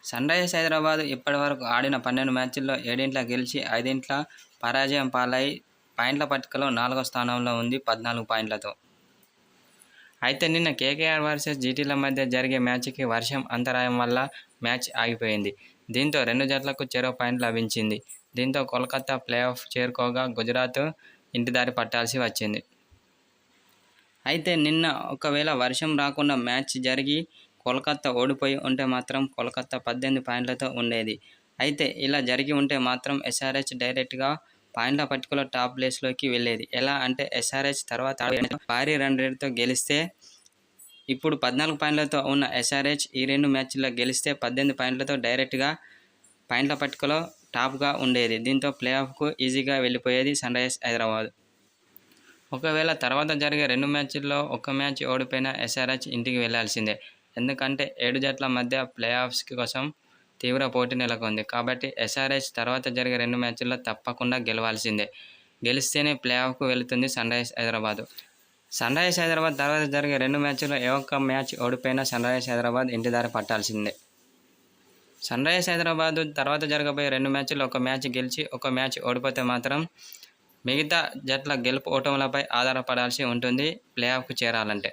Sunrisers Hyderabad ఇప్పటివరకు ఆడిన 12 మ్యాచ్ల్లో 7 గెలిచి 5 పరాజయం పాలై పాయింట్ల పట్టికలో 4వ స్థానంలో ఉంది 14 పాయింట్లతో. అయితే నిన్న కేకేఆర్ వర్సెస్ జీటీల మధ్య జరిగే మ్యాచ్కి వర్షం అంతరాయం వల్ల మ్యాచ్ ఆగిపోయింది. దీంతో రెండు జట్లకు చెరో పాయింట్ లభించింది. దీంతో కోల్కతా ప్లేఆఫ్ చేరుకోగా గుజరాత్ ఇంటిదారి పట్టాల్సి వచ్చింది. అయితే నిన్న ఒకవేళ వర్షం రాకుండా మ్యాచ్ జరిగి కోల్కతా ఓడిపోయి ఉంటే మాత్రం కోల్కతా 18 పాయింట్లతో ఉండేది. అయితే ఇలా జరిగి ఉంటే మాత్రం ఎస్ఆర్హెచ్ డైరెక్ట్గా పాయింట్ల పట్టికలో టాప్ ప్లేస్లోకి వెళ్ళేది. ఎలా అంటే ఎస్ఆర్హెచ్ తర్వాత భారీ రన్ రేటుతో గెలిస్తే ఇప్పుడు 14 పాయింట్లతో ఉన్న ఎస్ఆర్హెచ్ ఈ 2 మ్యాచ్ల్లో గెలిస్తే 18 పాయింట్లతో డైరెక్ట్గా పాయింట్ల పట్టికలో టాప్గా ఉండేది. దీంతో ప్లేఆఫ్కు ఈజీగా వెళ్ళిపోయేది సన్‌రైజర్స్ హైదరాబాద్. ఒకవేళ తర్వాత జరిగే 2 మ్యాచ్ల్లో ఒక్క మ్యాచ్ ఓడిపోయినా ఎస్ఆర్హెచ్ ఇంటికి వెళ్లాల్సిందే. ఎందుకంటే 7 జట్ల మధ్య ప్లేఆఫ్స్ కోసం తీవ్ర పోటీ నెలకొంది. కాబట్టి ఎస్ఆర్హెచ్ తర్వాత జరిగే 2 మ్యాచ్ల్లో తప్పకుండా గెలవాల్సిందే. గెలిస్తేనే ప్లేఆఫ్కు వెళుతుంది సన్‌రైజర్స్ హైదరాబాద్. సన్‌రైజర్స్ హైదరాబాద్ తర్వాత జరిగే 2 మ్యాచ్ల్లో ఏ ఒక్క మ్యాచ్ ఓడిపోయినా సన్‌రైజర్స్ హైదరాబాద్ ఇంటిదారి పట్టాల్సిందే. సన్‌రైజర్స్ హైదరాబాద్ తర్వాత జరగబోయే 2 మ్యాచ్ల్లో ఒక మ్యాచ్ గెలిచి ఒక మ్యాచ్ ఓడిపోతే మాత్రం మిగతా జట్ల గెలుపు ఓటములపై ఆధారపడాల్సి ఉంటుంది ప్లేఆఫ్కు చేరాలంటే.